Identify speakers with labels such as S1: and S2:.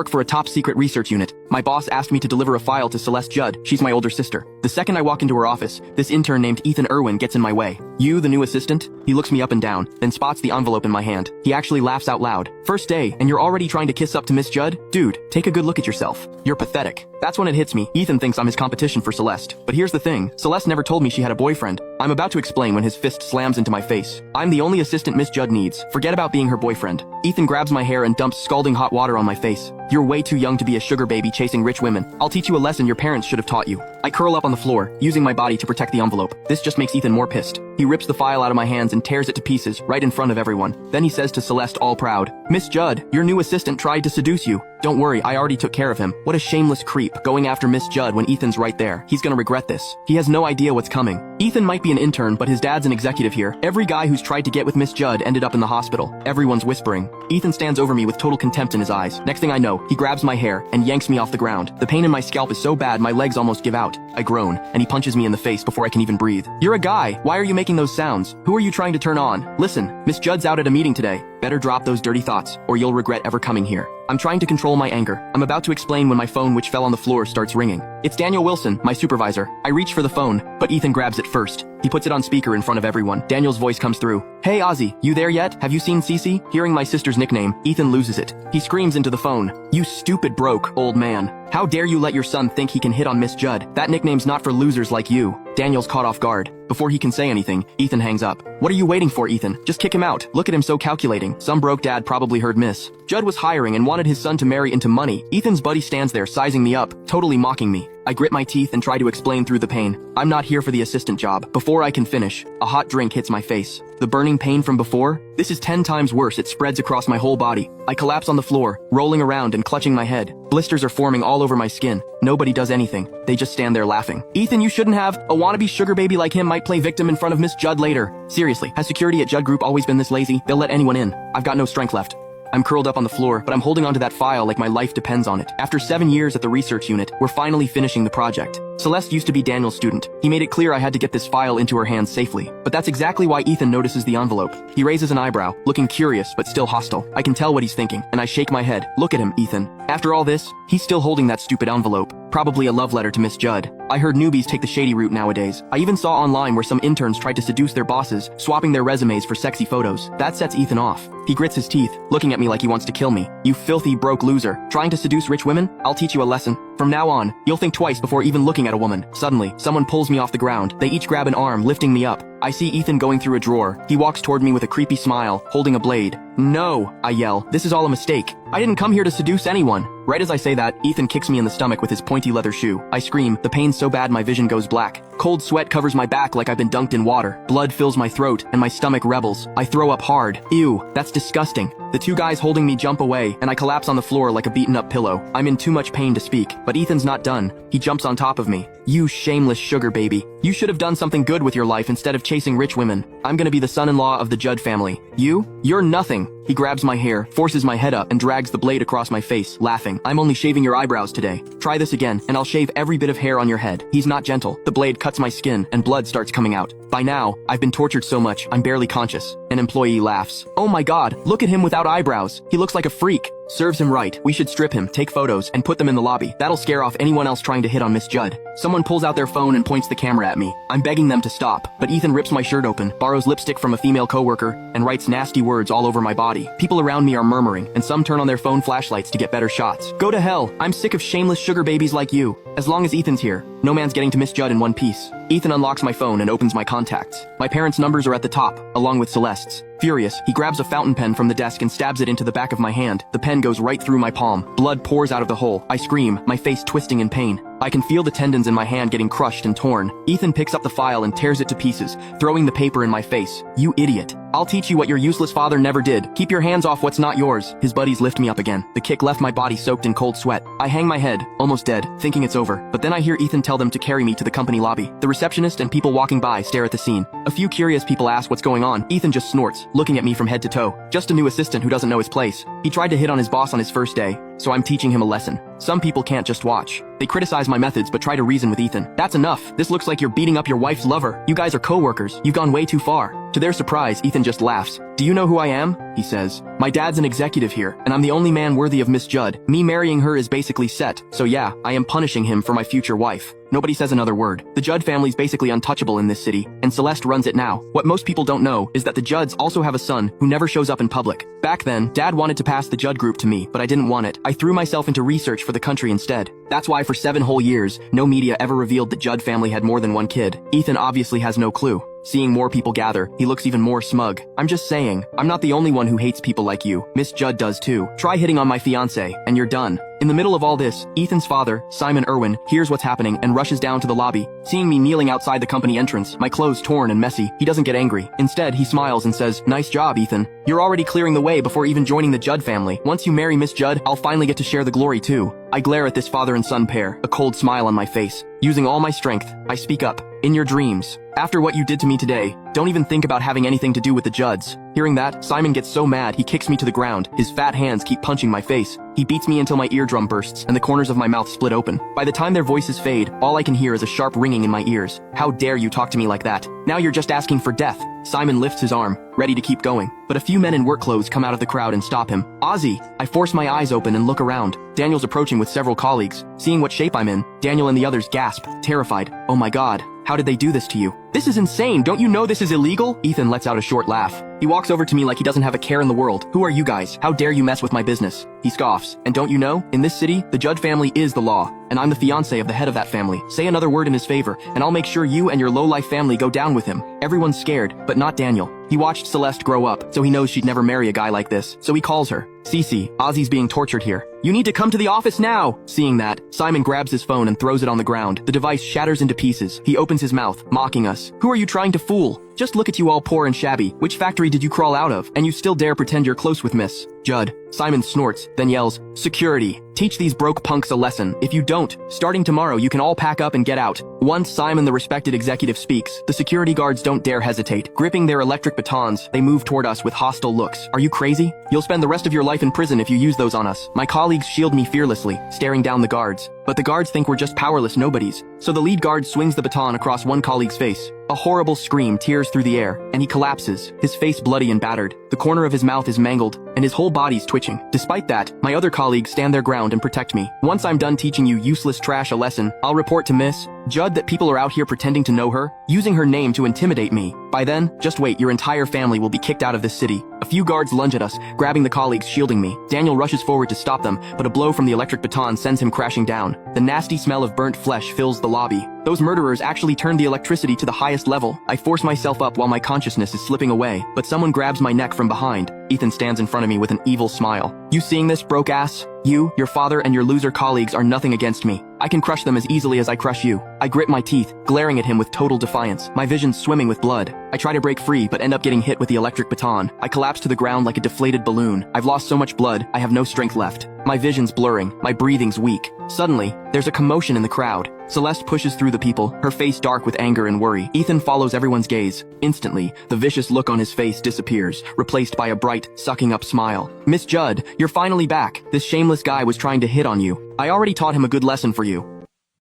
S1: work for a top-secret research unit. My boss asked me to deliver a file to Celeste Judd. She's my older sister. The second I walk into her office, this intern named Ethan Irwin gets in my way. "You, the new assistant?" He looks me up and down, then spots the envelope in my hand. He actually laughs out loud. "First day, and you're already trying to kiss up to Miss Judd? Dude, take a good look at yourself. You're pathetic." That's when it hits me. Ethan thinks I'm his competition for Celeste. But here's the thing. Celeste never told me she had a boyfriend. I'm about to explain when his fist slams into my face. "I'm the only assistant Miss Judd needs. Forget about being her boyfriend." Ethan grabs my hair and dumps scalding hot water on my face. "You're way too young to be a sugar baby chasing rich women. I'll teach you a lesson your parents should have taught you." I curl up on the floor, using my body to protect the envelope. This just makes Ethan more pissed. He rips the file out of my hands and tears it to pieces, right in front of everyone. Then he says to Celeste, all proud, "Miss Judd, your new assistant tried to seduce you." "Don't worry, I already took care of him." What a shameless creep, going after Miss Judd when Ethan's right there. He's gonna regret this. He has no idea what's coming. Ethan might be an intern, but his dad's an executive here. Every guy who's tried to get with Miss Judd ended up in the hospital. Everyone's whispering. Ethan stands over me with total contempt in his eyes. Next thing I know, he grabs my hair and yanks me off the ground. The pain in my scalp is so bad my legs almost give out. I groan, and he punches me in the face before I can even breathe. "You're a guy. Why are you making those sounds? Who are you trying to turn on? Listen, Miss Judd's out at a meeting today. Better drop those dirty thoughts, or you'll regret ever coming here." I'm trying to control my anger. I'm about to explain when my phone, which fell on the floor, starts ringing. It's Daniel Wilson, my supervisor. I reach for the phone, but Ethan grabs it first. He puts it on speaker in front of everyone. Daniel's voice comes through. "Hey Ozzy, you there yet? Have you seen Cece?" Hearing my sister's nickname, Ethan loses it. He screams into the phone. "You stupid broke, old man. How dare you let your son think he can hit on Miss Judd? That nickname's not for losers like you." Daniel's caught off guard. Before he can say anything, Ethan hangs up. "What are you waiting for, Ethan? Just kick him out. Look at him so calculating." Some broke dad probably heard Miss Judd was hiring and wanted his son to marry into money. Ethan's buddy stands there sizing me up, totally mocking me. I grit my teeth and try to explain through the pain. "I'm not here for the assistant job." Before I can finish, a hot drink hits my face. The burning pain from before? This is 10 times worse. It spreads across my whole body. I collapse on the floor, rolling around and clutching my head. Blisters are forming all over my skin. Nobody does anything. They just stand there laughing. "Ethan, you shouldn't have. A wannabe sugar baby like him might play victim in front of Miss Judd later." Seriously, has security at Judd Group always been this lazy? They'll let anyone in. I've got no strength left. I'm curled up on the floor, but I'm holding onto that file like my life depends on it. After 7 years at the research unit, we're finally finishing the project. Celeste used to be Daniel's student. He made it clear I had to get this file into her hands safely. But that's exactly why Ethan notices the envelope. He raises an eyebrow, looking curious but still hostile. I can tell what he's thinking, and I shake my head. "Look at him, Ethan. After all this, he's still holding that stupid envelope. Probably a love letter to Miss Judd." I heard newbies take the shady route nowadays. I even saw online where some interns tried to seduce their bosses, swapping their resumes for sexy photos. That sets Ethan off. He grits his teeth, looking at me like he wants to kill me. "You filthy broke loser. Trying to seduce rich women? I'll teach you a lesson. From now on, you'll think twice before even looking at a woman." Suddenly, someone pulls me off the ground. They each grab an arm, lifting me up. I see Ethan going through a drawer. He walks toward me with a creepy smile, holding a blade. "No," I yell. "This is all a mistake. I didn't come here to seduce anyone." Right as I say that, Ethan kicks me in the stomach with his pointy leather shoe. I scream, the pain so bad my vision goes black. Cold sweat covers my back like I've been dunked in water. Blood fills my throat, and my stomach rebels. I throw up hard. Ew, that's disgusting. The two guys holding me jump away, and I collapse on the floor like a beaten-up pillow. I'm in too much pain to speak, but Ethan's not done. He jumps on top of me. "You shameless sugar baby. You should have done something good with your life instead of chasing rich women. I'm gonna be the son-in-law of the Judd family. You're nothing." He grabs my hair, forces my head up, and drags the blade across my face, laughing. "I'm only shaving your eyebrows today. Try this again, and I'll shave every bit of hair on your head." He's not gentle. The blade cuts my skin, and blood starts coming out. By now, I've been tortured so much, I'm barely conscious. An employee laughs. "Oh my god, look at him without eyebrows. He looks like a freak." Serves him right. We should strip him, take photos, and put them in the lobby. That'll scare off anyone else trying to hit on Miss Judd. Someone pulls out their phone and points the camera at me. I'm begging them to stop, but Ethan rips my shirt open, borrows lipstick from a female coworker, and writes nasty words all over my body. People around me are murmuring, and some turn on their phone flashlights to get better shots. "Go to hell. I'm sick of shameless sugar babies like you." As long as Ethan's here, no man's getting to Miss Judd in one piece. Ethan unlocks my phone and opens my contacts. My parents' numbers are at the top, along with Celeste's. Furious, he grabs a fountain pen from the desk and stabs it into the back of my hand. The pen goes right through my palm. Blood pours out of the hole. I scream, my face twisting in pain. I can feel the tendons in my hand getting crushed and torn. Ethan picks up the file and tears it to pieces, throwing the paper in my face. "You idiot. I'll teach you what your useless father never did. Keep your hands off what's not yours." His buddies lift me up again. The kick left my body soaked in cold sweat. I hang my head, almost dead, thinking it's over. But then I hear Ethan tell them to carry me to the company lobby. The receptionist and people walking by stare at the scene. A few curious people ask what's going on. Ethan just snorts, looking at me from head to toe. Just a new assistant who doesn't know his place. He tried to hit on his boss on his first day, so I'm teaching him a lesson. Some people can't just watch. They criticize my methods but try to reason with Ethan. "That's enough. This looks like you're beating up your wife's lover. You guys are co-workers. You've gone way too far." To their surprise, Ethan just laughs. Do you know who I am? He says. My dad's an executive here, and I'm the only man worthy of Miss Judd. Me marrying her is basically set, so yeah, I am punishing him for my future wife. Nobody says another word. The Judd family's basically untouchable in this city, and Celeste runs it now. What most people don't know is that the Judds also have a son who never shows up in public. Back then, Dad wanted to pass the Judd group to me, but I didn't want it. I threw myself into research for the country instead. That's why for 7 whole years, no media ever revealed the Judd family had more than one kid. Ethan obviously has no clue. Seeing more people gather, he looks even more smug. I'm just saying, I'm not the only one who hates people like you. Miss Judd does too. Try hitting on my fiancé, and you're done. In the middle of all this, Ethan's father, Simon Irwin, hears what's happening and rushes down to the lobby. Seeing me kneeling outside the company entrance, my clothes torn and messy, he doesn't get angry. Instead, he smiles and says, "Nice job, Ethan. You're already clearing the way before even joining the Judd family. Once you marry Miss Judd, I'll finally get to share the glory too." I glare at this father and son pair, a cold smile on my face. Using all my strength, I speak up. In your dreams. After what you did to me today, don't even think about having anything to do with the Judds. Hearing that, Simon gets so mad he kicks me to the ground. His fat hands keep punching my face. He beats me until my eardrum bursts and the corners of my mouth split open. By the time their voices fade, all I can hear is a sharp ringing in my ears. How dare you talk to me like that? Now you're just asking for death. Simon lifts his arm, ready to keep going. But a few men in work clothes come out of the crowd and stop him. Ozzy! I force my eyes open and look around. Daniel's approaching with several colleagues. Seeing what shape I'm in, Daniel and the others gasp, terrified. Oh my god. How did they do this to you? This is insane. Don't you know this is illegal? Ethan lets out a short laugh. He walks over to me like he doesn't have a care in the world. Who are you guys? How dare you mess with my business? He scoffs. And don't you know? In this city, the Judd family is the law. And I'm the fiancé of the head of that family. Say another word in his favor, and I'll make sure you and your low-life family go down with him. Everyone's scared, but not Daniel. He watched Celeste grow up, so he knows she'd never marry a guy like this. So he calls her. Cece, Ozzy's being tortured here. You need to come to the office now! Seeing that, Simon grabs his phone and throws it on the ground. The device shatters into pieces. He opens his mouth, mocking us. Who are you trying to fool? Just look at you all poor and shabby. Which factory did you crawl out of? And you still dare pretend you're close with Miss Judd. Simon snorts, then yells, "Security! Teach these broke punks a lesson. If you don't, starting tomorrow you can all pack up and get out." Once Simon the respected executive speaks, the security guards don't dare hesitate. Gripping their electric batons, they move toward us with hostile looks. Are you crazy? You'll spend the rest of your life in prison if you use those on us. My colleagues shield me fearlessly, staring down the guards. But the guards think we're just powerless nobodies. So the lead guard swings the baton across one colleague's face. A horrible scream tears through the air, and he collapses, his face bloody and battered. The corner of his mouth is mangled, and his whole body's twitching. Despite that, my other colleagues stand their ground and protect me. Once I'm done teaching you useless trash a lesson, I'll report to Miss Judd that people are out here pretending to know her, using her name to intimidate me. By then, just wait, your entire family will be kicked out of this city. A few guards lunge at us, grabbing the colleagues shielding me. Daniel rushes forward to stop them, but a blow from the electric baton sends him crashing down. The nasty smell of burnt flesh fills the lobby. Those murderers actually turned the electricity to the highest level. I force myself up while my consciousness is slipping away, but someone grabs my neck from behind. Ethan stands in front of me with an evil smile. You seeing this, broke ass? You, your father, and your loser colleagues are nothing against me. I can crush them as easily as I crush you. I grit my teeth, glaring at him with total defiance, my vision swimming with blood. I try to break free, but end up getting hit with the electric baton. I collapse to the ground like a deflated balloon. I've lost so much blood, I have no strength left. My vision's blurring, my breathing's weak. Suddenly, there's a commotion in the crowd. Celeste pushes through the people, her face dark with anger and worry. Ethan follows everyone's gaze. Instantly, the vicious look on his face disappears, replaced by a bright, sucking-up smile. Miss Judd, you're finally back. This shameless guy was trying to hit on you. I already taught him a good lesson for you.